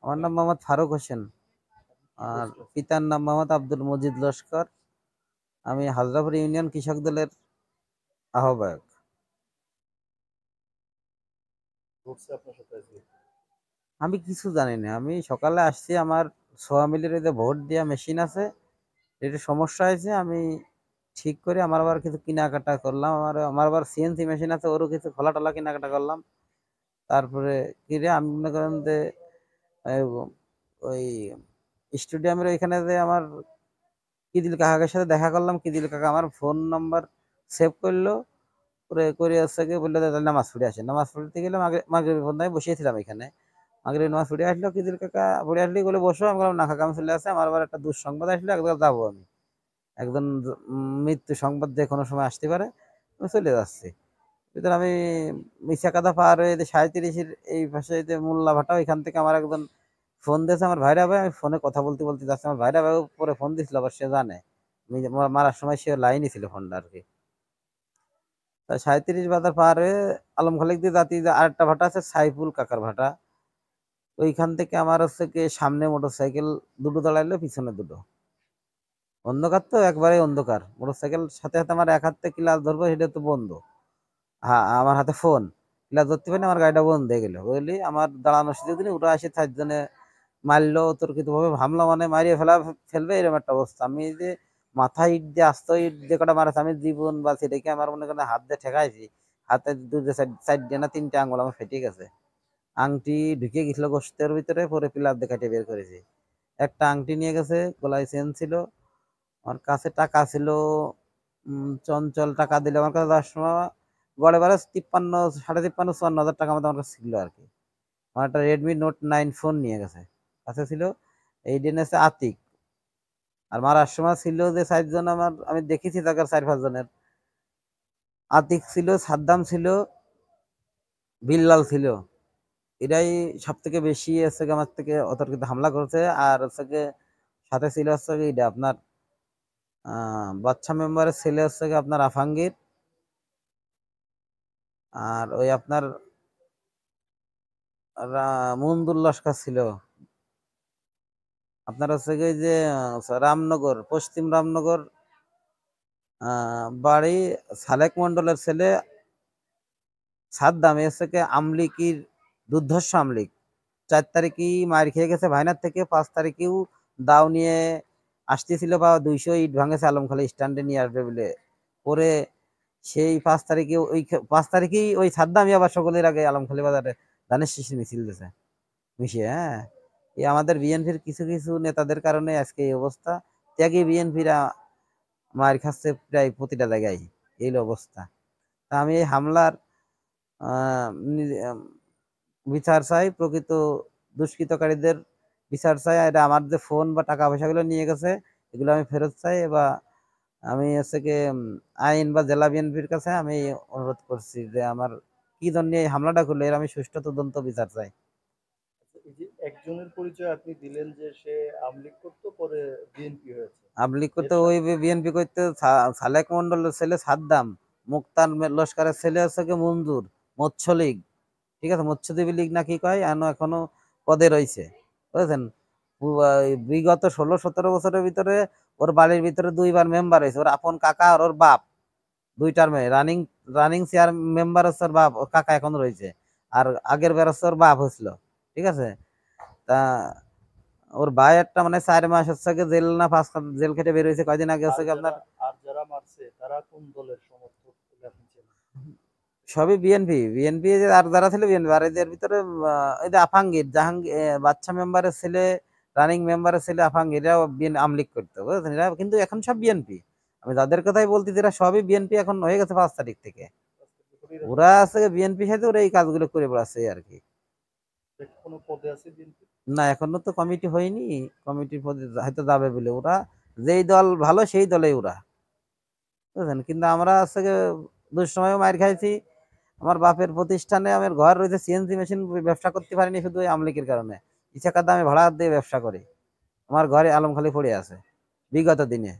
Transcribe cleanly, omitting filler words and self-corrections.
আমার নাম মোহাম্মদ ফারুক হোসেন, আর পিতার নাম মোহাম্মদ আব্দুল মজিদ লস্কর। আমি হাজরাপুর ইউনিয়ন কৃষক দলের আহ্বায়ক। আমি কিছু জানি না, আমি সকালে আসছি, আমার সোয়া মিলের যে ভোট দেওয়া মেশিন আছে, এটা সমস্যা হয়েছে, আমি ঠিক করে আমার আবার কিছু কেনাকাটা করলাম, আমার আবার সিএনসি মেশিন আছে, ওরও কিছু খোলা টোলা কেনাকাটা করলাম। তারপরে কিরে আমি মনে করেন যে এই ওই স্টেডিয়ামের ওইখানে যে আমার কিদিল কাকার সাথে দেখা করলাম, কিদিল কাকা আমার ফোন নাম্বার সেভ করলো, করে করে হচ্ছে গিয়ে বললো যে তাহলে নামাজ পড়ে আসে। নামাজ পড়তে গেলাম, মাগরিবের ফোন আমি বসিয়েছিলাম এখানে, মাগরিবের নামাজ পড়ে আসলো, কিদিল কাকা পড়ে আসলি বলে বসো, আমি বললাম না কাকা আমি চলে আসে, আমার আবার একটা দুঃসংবাদ আসলো, একদম যাবো আমি, একজন মৃত্যু সংবাদ যে কোনো সময় আসতে পারে, আমি চলে যাচ্ছি। ভিতরে আমি মিশা কাদা পার হয়ে 37-এর এই পাশে যে মোল্লা ভাটা, ওইখান থেকে আমার একজন ফোন দিয়েছে, আমার ভাইরা ভাই, আমি ফোনে কথা বলতে বলতে যাচ্ছি, আমার ভাইরা ভাই পরে ফোন দিছিল, আবার সে জানে আমি মারার সময় সে লাইনই ছিল ফোনটা আর কি। তা 37 বাজার পার হয়ে আলম খালিক দিয়ে জাতি যে আরেকটা ভাটা আছে সাইফুল কাকার ভাটা, ওইখান থেকে আমার হচ্ছে কি সামনে মোটর সাইকেল দুটো দাঁড়াইলো, পিছনে দুটো, অন্ধকার তো একবারে অন্ধকার, মোটর সাইকেল সাথে সাথে আমার এক হাতে ক্লাস ধরবো সেটা তো বন্ধ, হ্যাঁ আমার হাতে ফোন, ক্লাস ধরতে পারি আমার গাড়িটা বন্ধ হয়ে গেল, বুঝলি আমার দাঁড়ানোর সুযোগ দিন, ওটা আসে 4 জনে মারলো অতর্কিত ভাবে, হামলা মানে মারিয়ে ফেলবে এরকম একটা অবস্থা। আমি যে মাথায় ইট দিয়ে আস্ত ইট দিয়ে কটা মারাছে, আমি জীবন বাঁচি রেখে আমার মনে করেন হাত দিয়ে ঠেকাইছি, হাতে দুটো সাইড দিয়ে না 3টে আঙুল আমার ফেটে গেছে, আংটি ঢুকে গেছিল গোষ্ঠের ভিতরে, পরে পিলার দেখাটে বের করেছি। একটা আংটি নিয়ে গেছে, গলায় চেন ছিল, আমার কাছে টাকা ছিল, চঞ্চল টাকা দিলে আমার কাছে 10 সময় গড়ে বারে 53, 53.5, 54 হাজার টাকা মতো আমার কাছে ছিল আর কি। আমার একটা রেডমি নোট 9 ফোন নিয়ে গেছে, কাছে ছিল। এই দিন আছে আতিক, আর মারার সময় ছিল যে 4 জন, আমার আমি দেখেছি তাকে 4-5 জনের, আতিক ছিল, সাদ্দাম ছিল, বিল্লাল ছিল, এরাই সব থেকে বেশি হচ্ছে গিয়ে আমার থেকে অতর্কিত হামলা করেছে। আর হচ্ছে গিয়ে সাথে ছিল হচ্ছে গিয়ে এটা আপনার বাচ্চা মেম্বারের ছেলে হচ্ছে গিয়ে আপনার আফাঙ্গির, আর ওই আপনার মন্দুল লস্কর ছিল, আপনার হচ্ছে গিয়ে যে রামনগর, পশ্চিম রামনগর বাড়ি সালেক মন্ডলের ছেলে সাদ্দাম, এর থেকে আমলিকির দুর্ধর্ষ আমলিক, 4 তারিখই মার খেয়ে গেছে ভাইনার থেকে, 5 তারিখেও দাও নিয়ে আসতেছিল, বা 200 ইট ভাঙেছে আলমখালি স্ট্যান্ডে নিয়ে আসবে বলে, পরে সেই 5 তারিখে ওই 5 তারিখেই ওই সাদ্দামই আবার সকলের আগে আলমখালি বাজারে ধানের শীষের মিছিল দিয়েছে মিশিয়ে। হ্যাঁ, এই আমাদের বিএনপির কিছু কিছু নেতাদের কারণে আজকে এই অবস্থা, ত্যাগী বিএনপিরা মার খাচ্ছে প্রায় প্রতিটা জায়গায়, এই অবস্থা। তা আমি এই হামলার বিচার চাই, প্রকৃত দুষ্কৃতকারীদের বিচার চাই, এটা আমার যে ফোন বা টাকা পয়সাগুলো নিয়ে গেছে এগুলো আমি ফেরত চাই, বা আমি হচ্ছে কি আইন বা জেলা বিএনপির কাছে আমি অনুরোধ করছি যে আমার কি জন্য এই হামলাটা করলো, এর আমি সুষ্ঠু তদন্ত বিচার চাই। এই যে একজনের পরিচয় আপনি দিলেন যে সে আমলিক করতো, পরে বিএনপি হয়েছে, আবলিক এর করতে ওই সাথে বিএনপি করতে সালেক মন্ডলের ছেলে সাদ্দাম, মুক্তার লস্করের ছেলে হচ্ছে কি মঞ্জুর, মৎস্য লীগ, ঠিক আছে, মৎস্যজীবী লীগ না কি কয়, এখনো পদে রয়েছে, বুঝেছেন। বিগত 16-17 বছরের ভিতরে ওর বাড়ির ভিতরে 2বার মেম্বার হয়েছে, ওর আপন কাকা আর ওর বাপ, 2 টার্মে রানিং রানিং চেয়ার মেম্বার হচ্ছে ওর বাপ, ওর কাকা এখন রয়েছে, আর আগের বার হচ্ছে ওর বাপ হয়েছিল, ঠিক আছে। তা ওর ভাই একটা মানে 4 মাস হচ্ছে গিয়ে জেল না 5 জেল খেটে বের হয়েছে কয়দিন আগে, আর হচ্ছে গিয়ে আপনার। যারা আর যারা মারছে তারা কোন দলের সমর্থক বলে আপনি চেনেন? সবই বিএনপি, বিএনপি আর যারা ছিল বিএনপি, আর এদের ভিতরে ওই যে আফাঙ্গির জাহাঙ্গীর, বাচ্চা মেম্বারের ছেলে, রানিং মেম্বারের ছেলে আফাঙ্গির, এরাও আমলিক করতো, বুঝেছেন, এরা কিন্তু এখন সব বিএনপি, আমি যাদের কথাই বলছি এরা সবই বিএনপি এখন হয়ে গেছে 5 তারিখ থেকে, ওরা আছে বিএনপি সাথে ওরা এই কাজগুলো করে বেড়াচ্ছে আর কি। কোনো পদে আছে বিএনপি? না এখনো তো কমিটি হয়নি, কমিটির পদে হয়তো যাবে বলে, ওরা যেই দল ভালো সেই দলেই ওরা, বুঝলেন। কিন্তু আমরা হচ্ছে দুঃসময় মার খাইছি, আমার বাপের প্রতিষ্ঠানে আমার ঘর রয়েছে, সিএনজি মেশিন ব্যবসা করতে পারিনি শুধু ওই আমলিকের কারণে, ইচ্ছা কাদা আমি ভাড়া দিয়ে ব্যবসা করি, আমার ঘরে আলমখালি পড়ে আছে বিগত দিনে।